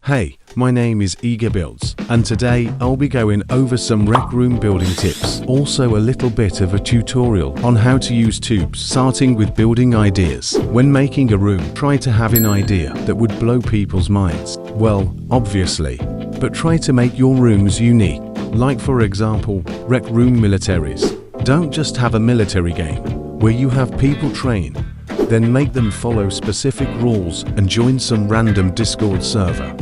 Hey, my name is Eager Builds, and today I'll be going over some rec room building tips, also a little bit of a tutorial on how to use tubes, starting with building ideas. When making a room, try to have an idea that would blow people's minds. Well, obviously, but try to make your rooms unique. Like for example, rec room militaries. Don't just have a military game, where you have people train, then make them follow specific rules and join some random Discord server.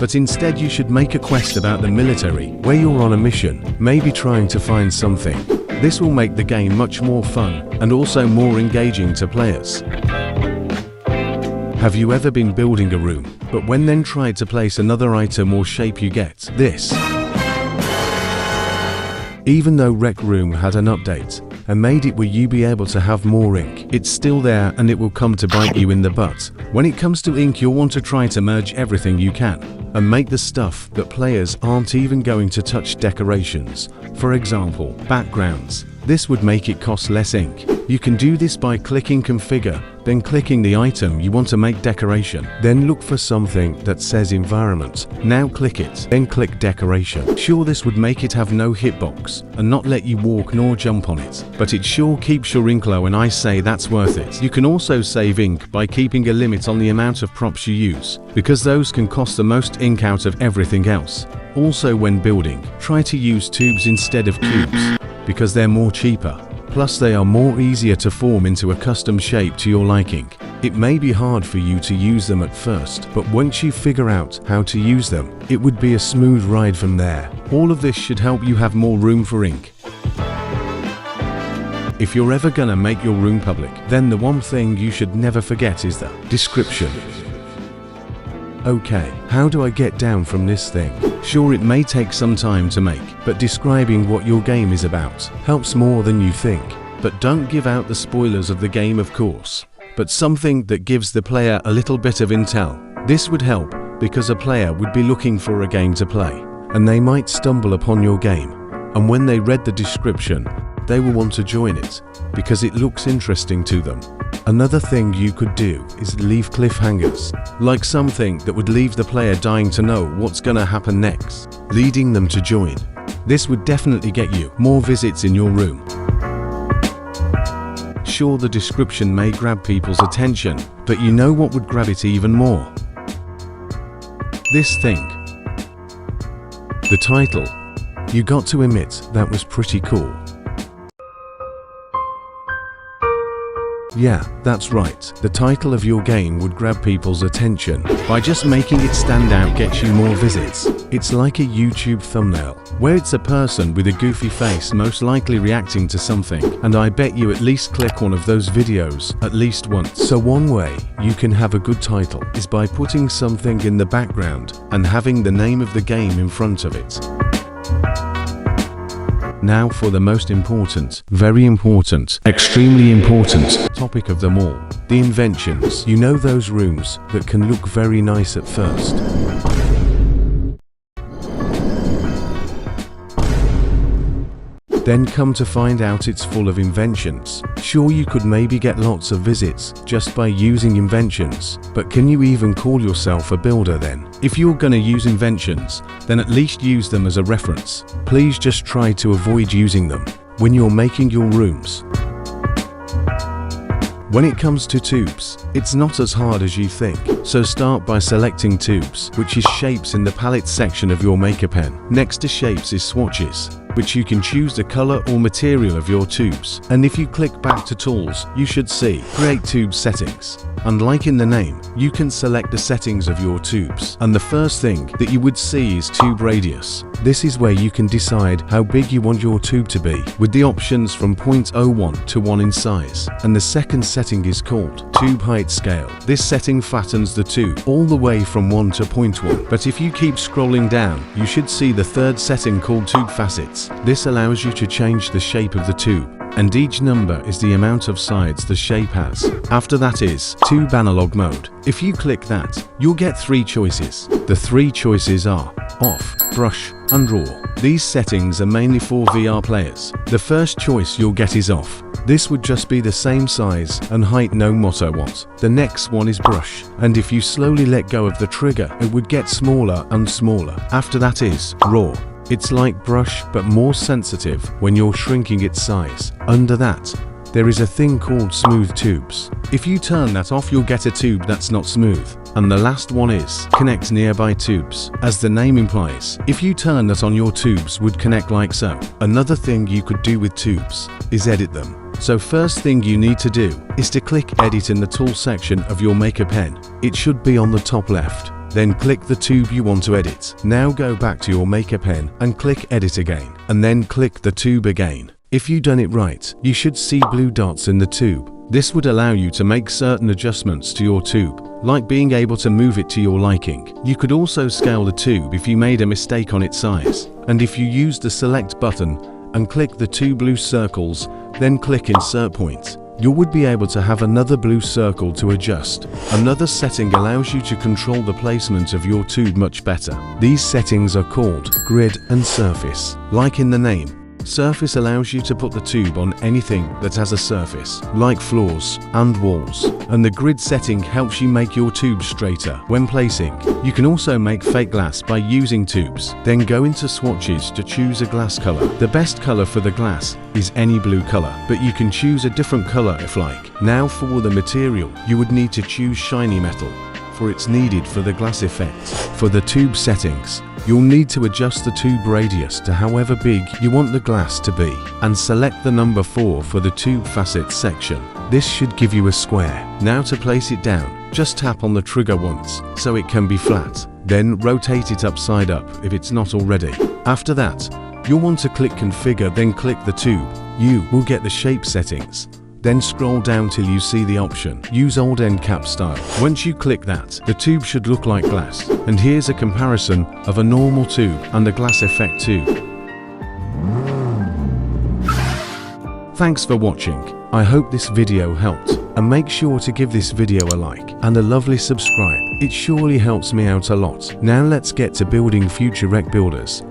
But instead you should make a quest about the military, where you're on a mission, maybe trying to find something. This will make the game much more fun, and also more engaging to players. Have you ever been building a room, but when then tried to place another item or shape you get this? Even though Rec Room had an update, and made it where you be able to have more ink, it's still there and it will come to bite you in the butt. When it comes to ink, you'll want to try to merge everything you can, and make the stuff that players aren't even going to touch decorations. For example, backgrounds. This would make it cost less ink. You can do this by clicking configure, then clicking the item you want to make decoration. Then look for something that says environment. Now click it, then click decoration. Sure, this would make it have no hitbox and not let you walk nor jump on it, but it sure keeps your ink low, and I say that's worth it. You can also save ink by keeping a limit on the amount of props you use, because those can cost the most ink out of everything else. Also, when building, try to use tubes instead of cubes, because they're more cheaper. Plus they are more easier to form into a custom shape to your liking. It may be hard for you to use them at first, but once you figure out how to use them, it would be a smooth ride from there. All of this should help you have more room for ink. If you're ever gonna make your room public, then the one thing you should never forget is the description. Okay, how do I get down from this thing? Sure, it may take some time to make, but describing what your game is about helps more than you think. But don't give out the spoilers of the game, of course, but something that gives the player a little bit of intel. This would help, because a player would be looking for a game to play, and they might stumble upon your game, and when they read the description, they will want to join it, because it looks interesting to them. Another thing you could do is leave cliffhangers, like something that would leave the player dying to know what's gonna happen next, leading them to join. This would definitely get you more visits in your room. Sure, the description may grab people's attention, but you know what would grab it even more? This thing. The title. You got to admit, that was pretty cool. Yeah, that's right. The title of your game would grab people's attention. By just making it stand out gets you more visits. It's like a YouTube thumbnail, where it's a person with a goofy face most likely reacting to something, and I bet you at least click one of those videos at least once. So one way you can have a good title is by putting something in the background and having the name of the game in front of it. Now for the most important, very important, extremely important topic of them all, the inventions. You know, those rooms that can look very nice at first, then come to find out it's full of inventions. Sure, you could maybe get lots of visits just by using inventions, but can you even call yourself a builder then? If you're gonna use inventions, then at least use them as a reference. Please just try to avoid using them when you're making your rooms. When it comes to tubes, it's not as hard as you think. So start by selecting tubes, which is shapes in the palette section of your maker pen. Next to shapes is swatches, which you can choose the color or material of your tubes. And if you click back to tools, you should see create tube settings. And like in the name, you can select the settings of your tubes. And the first thing that you would see is tube radius. This is where you can decide how big you want your tube to be, with the options from 0.01 to 1 in size. And the second setting is called tube height scale. This setting flattens the tube all the way from 1 to 0.1. But if you keep scrolling down, you should see the third setting called tube facets. This allows you to change the shape of the tube, and each number is the amount of sides the shape has. After that is tube analog mode. If you click that, you'll get 3 choices. The 3 choices are off, brush, and raw. These settings are mainly for VR players. The first choice you'll get is off. This would just be the same size and height no matter what. The next one is brush, and if you slowly let go of the trigger, it would get smaller and smaller. After that is raw. It's like brush but more sensitive when you're shrinking its size. Under that, there is a thing called smooth tubes. If you turn that off, you'll get a tube that's not smooth. And the last one is connect nearby tubes. As the name implies, if you turn that on, your tubes would connect like so. Another thing you could do with tubes is edit them. So first thing you need to do is to click edit in the tool section of your Maker pen. It should be on the top left. Then click the tube you want to edit. Now go back to your Maker pen and click edit again, and then click the tube again. If you done it right, you should see blue dots in the tube. This would allow you to make certain adjustments to your tube, like being able to move it to your liking. You could also scale the tube if you made a mistake on its size. And if you use the select button and click the two blue circles, then click insert point, you would be able to have another blue circle to adjust. Another setting allows you to control the placement of your tube much better. These settings are called grid and surface. Like in the name, surface allows you to put the tube on anything that has a surface, like floors and walls. And the grid setting helps you make your tube straighter when placing. You can also make fake glass by using tubes. Then go into swatches to choose a glass color. The best color for the glass is any blue color, but you can choose a different color if like. Now for the material, you would need to choose shiny metal, for it's needed for the glass effect. For the tube settings, you'll need to adjust the tube radius to however big you want the glass to be, and select the number 4 for the tube facets section. This should give you a square. Now to place it down, just tap on the trigger once so it can be flat. Then rotate it upside up if it's not already. After that, you'll want to click configure, then click the tube. You will get the shape settings. Then scroll down till you see the option, use old end cap style. Once you click that, the tube should look like glass. And here's a comparison of a normal tube and a glass effect tube. Thanks for watching. I hope this video helped. And make sure to give this video a like and a lovely subscribe. It surely helps me out a lot. Now let's get to building future rec builders.